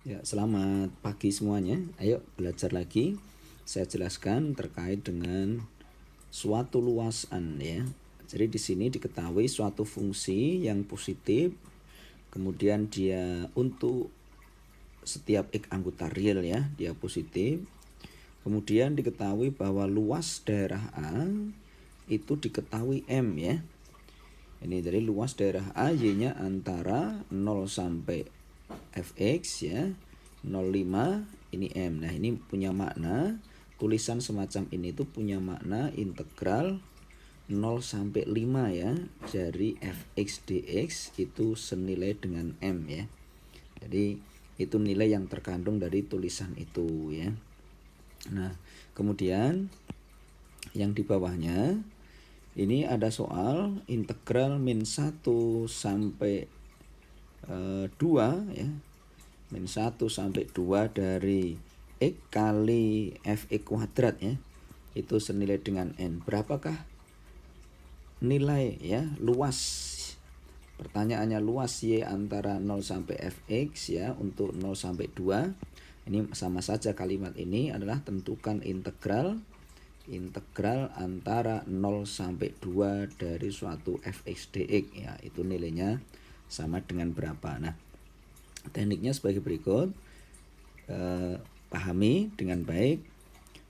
Ya, selamat pagi semuanya. Ayo belajar lagi. Saya jelaskan terkait dengan suatu luasan ya. Jadi di sini diketahui suatu fungsi yang positif, kemudian dia untuk setiap X anggota real ya, dia positif. Kemudian diketahui bahwa luas daerah A itu diketahui M ya. Ini dari luas daerah A Y-nya antara 0 sampai fx ya, 0,5 ini M. Nah, ini punya makna tulisan semacam ini tuh punya makna integral 0 sampai 5 ya, dari fx dx itu senilai dengan M ya. Jadi itu nilai yang terkandung dari tulisan itu ya. Nah, kemudian yang di bawahnya ini ada soal integral min 1 sampai 2 ya. Min 1 sampai 2 dari X kali Fx kuadrat ya. Itu senilai dengan N. Berapakah nilai ya luas? Pertanyaannya luas Y antara 0 sampai Fx ya untuk 0 sampai 2. Ini sama saja kalimat ini adalah tentukan integral antara 0 sampai 2 dari suatu fx dx ya, itu nilainya sama dengan berapa. Nah, tekniknya sebagai berikut. Pahami dengan baik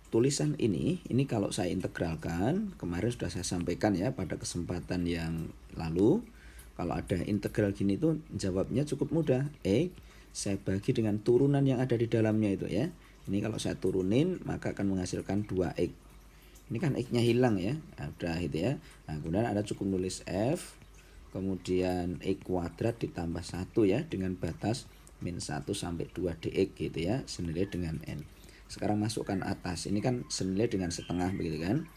tulisan ini kalau saya integralkan, kemarin sudah saya sampaikan ya pada kesempatan yang lalu, kalau ada integral gini tuh jawabnya cukup mudah. Saya bagi dengan turunan yang ada di dalamnya itu ya. Ini kalau saya turunin maka akan menghasilkan 2x. Ini kan x-nya hilang ya. Nah, udah itu ya. Nah, kemudian ada cukup nulis f kemudian x kuadrat ditambah 1 ya dengan batas min 1 sampai 2 dx gitu ya, senilai dengan n. Sekarang masukkan atas. Ini kan senilai dengan setengah begitu kan.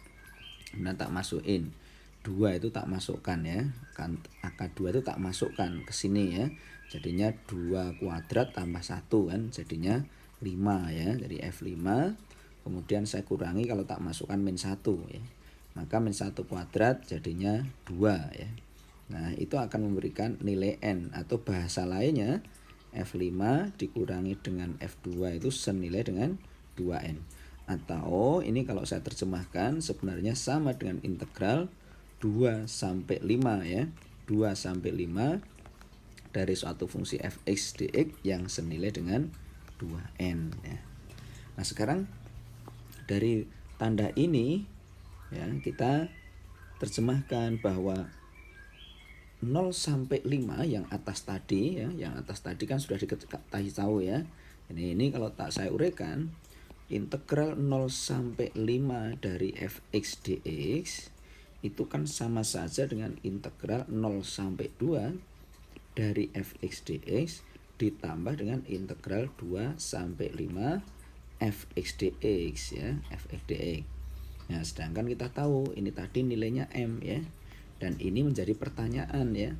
Kemudian tak masukin 2 itu tak masukkan ya. Kan angka 2 itu tak masukkan ke sini ya. Jadinya 2 kuadrat tambah 1 kan jadinya 5 ya. Jadi F5. Kemudian saya kurangi kalau tak masukkan min 1 ya. Maka min 1 kuadrat jadinya 2 ya. Nah, itu akan memberikan nilai N, atau bahasa lainnya F5 dikurangi dengan F2 itu senilai dengan 2N. Atau ini kalau saya terjemahkan sebenarnya sama dengan integral 2 sampai 5 ya. 2 sampai 5 dari suatu fungsi fx dx yang senilai dengan 2N ya. Nah, sekarang dari tanda ini ya kita terjemahkan bahwa 0 sampai 5 yang atas tadi ya, yang atas tadi kan sudah diketahui tahu ya. Ini kalau tak saya uraikan, integral 0 sampai 5 dari fx dx itu kan sama saja dengan integral 0 sampai 2 dari fx dx ditambah dengan integral 2 sampai 5 fx dx ya, fx dx. Nah, sedangkan kita tahu ini tadi nilainya M ya. Dan ini menjadi pertanyaan ya.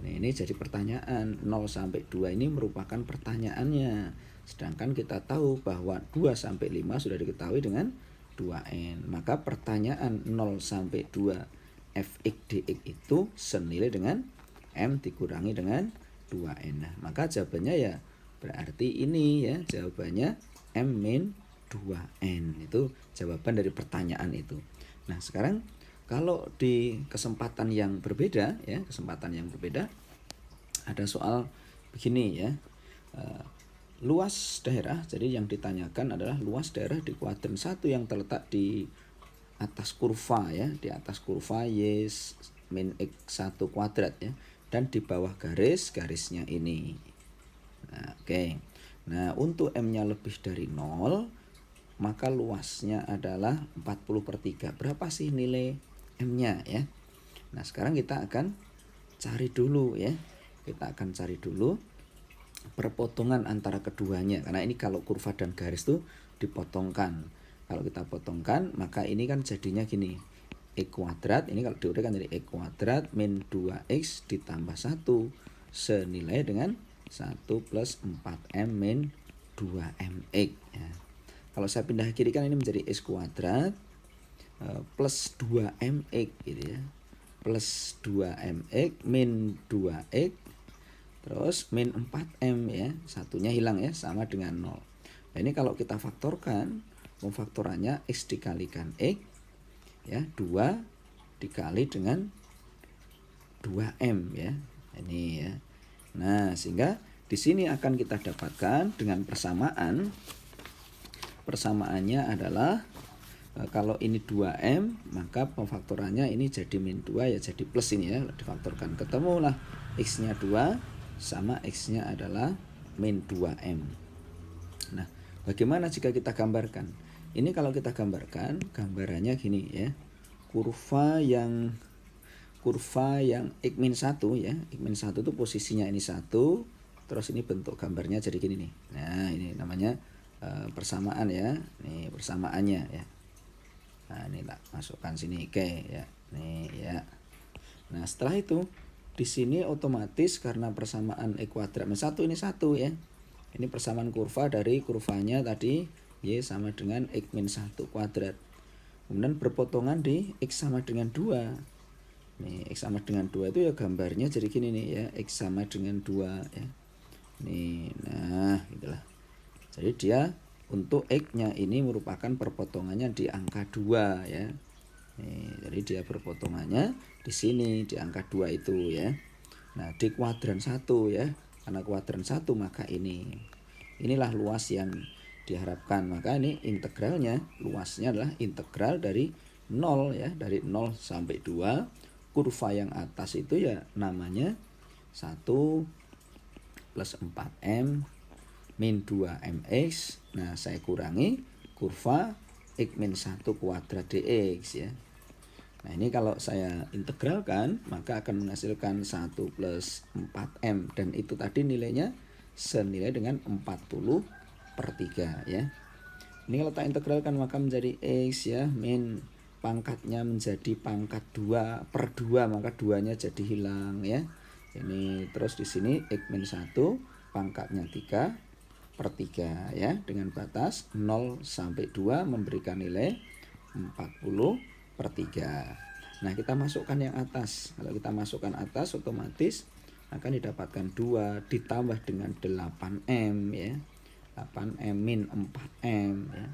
Nah, ini jadi pertanyaan 0 sampai 2 ini merupakan pertanyaannya. Sedangkan kita tahu bahwa 2 sampai 5 sudah diketahui dengan 2N. Maka pertanyaan 0 sampai 2 fx dx itu senilai dengan M dikurangi dengan 2N. Nah, maka jawabannya ya berarti ini ya, jawabannya M min 2N. Itu jawaban dari pertanyaan itu. Nah, sekarang kalau di kesempatan yang berbeda ya, ada soal begini ya. Luas daerah, jadi yang ditanyakan adalah luas daerah di kuadran 1 yang terletak di atas kurva ya, di atas kurva Y min X1 kuadrat ya, dan di bawah garisnya ini. Nah, oke. Nah, untuk M-nya lebih dari 0, maka luasnya adalah 40/3. Berapa sih nilai M-nya ya? Nah, sekarang kita akan cari dulu ya. Kita akan cari dulu perpotongan antara keduanya, karena ini kalau kurva dan garis tuh dipotongkan. Kalau kita potongkan maka ini kan jadinya gini. X kuadrat ini kalau diuraikan dari X kuadrat min 2X ditambah 1 senilai dengan 1 plus 4M min 2MX ya. Kalau saya pindah kiri kan ini menjadi X kuadrat plus 2MX gitu ya. Plus 2MX min 2X terus min 4M ya, satunya hilang ya, sama dengan 0. Nah ini kalau kita faktorkan, pemfaktorannya X dikalikan X ya, 2 dikali dengan 2M ya, ini ya. Nah sehingga di sini akan kita dapatkan dengan persamaan. Persamaannya adalah kalau ini 2M, maka pemfaktorannya ini jadi min 2 ya, jadi plus ini ya, difaktorkan. Ketemulah X-nya 2 sama X-nya adalah min 2M. Nah, bagaimana jika kita gambarkan? Ini kalau kita gambarkan, gambarannya gini ya. Kurva yang X-1 ya. X-1 itu posisinya ini 1, terus ini bentuk gambarnya jadi gini nih. Nah, ini namanya persamaan ya. Nih persamaannya ya. Nah, ini tak masukkan sini oke ya. Nih ya. Nah, setelah itu di sini otomatis karena persamaan X kuadrat min 1 ini 1 ya. Ini persamaan kurva dari kurvanya tadi Y sama dengan X min 1 kuadrat. Kemudian berpotongan di X sama dengan 2. Nih, X sama dengan 2 itu ya gambarnya jadi gini nih ya, X sama dengan 2 ya. Nih, nah itulah. Jadi dia untuk X-nya ini merupakan perpotongannya di angka 2 ya. Nih, jadi dia perpotongannya di sini di angka 2 itu ya. Nah, di kuadran 1 ya. Karena kuadran 1 maka inilah luas yang diharapkan. Maka ini integralnya, luasnya adalah integral dari 0 ya, dari 0 sampai 2. Kurva yang atas itu ya namanya 1 plus 4M min 2mx. Nah, saya kurangi kurva X min 1 kuadrat dx ya. Nah, ini kalau saya integralkan maka akan menghasilkan 1 plus 4M, dan itu tadi nilainya senilai dengan 40/3 ya. Ini kalau tak integralkan maka menjadi X ya, min pangkatnya menjadi pangkat 2/2, maka 2-nya jadi hilang ya. Ini terus di sini X min 1 pangkatnya 3/3 ya, dengan batas 0 sampai 2 memberikan nilai 40/3. Nah, kita masukkan yang atas. Kalau kita masukkan atas otomatis akan didapatkan 2 ditambah dengan 8M ya. 8M min 4M ya.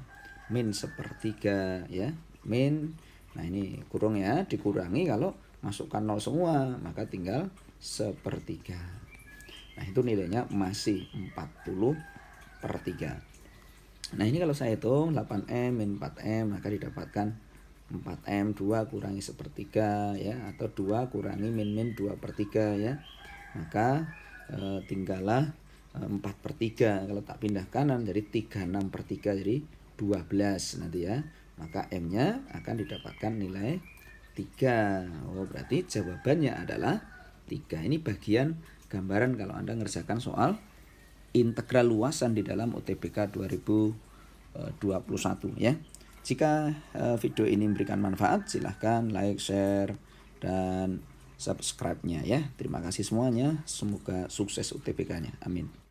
Min 1/3 ya. Min, nah ini kurung ya, dikurangi kalau masukkan 0 semua maka tinggal 1/3. Nah, itu nilainya masih 40/3. Nah, ini kalau saya hitung 8M min 4M maka didapatkan 4M 2 kurangi 1/3 ya, atau 2 kurangi min 2/3 ya. Maka tinggallah 4/3. Kalau tak pindah kanan jadi 36/3, jadi 12 nanti ya. Maka M-nya akan didapatkan nilai 3. Oh, berarti jawabannya adalah 3. Ini bagian gambaran kalau Anda ngerjakan soal integral luasan di dalam UTBK 2021 ya. Jika video ini memberikan manfaat, silahkan like, share, dan subscribe-nya ya. Terima kasih semuanya. Semoga sukses UTBK-nya. Amin.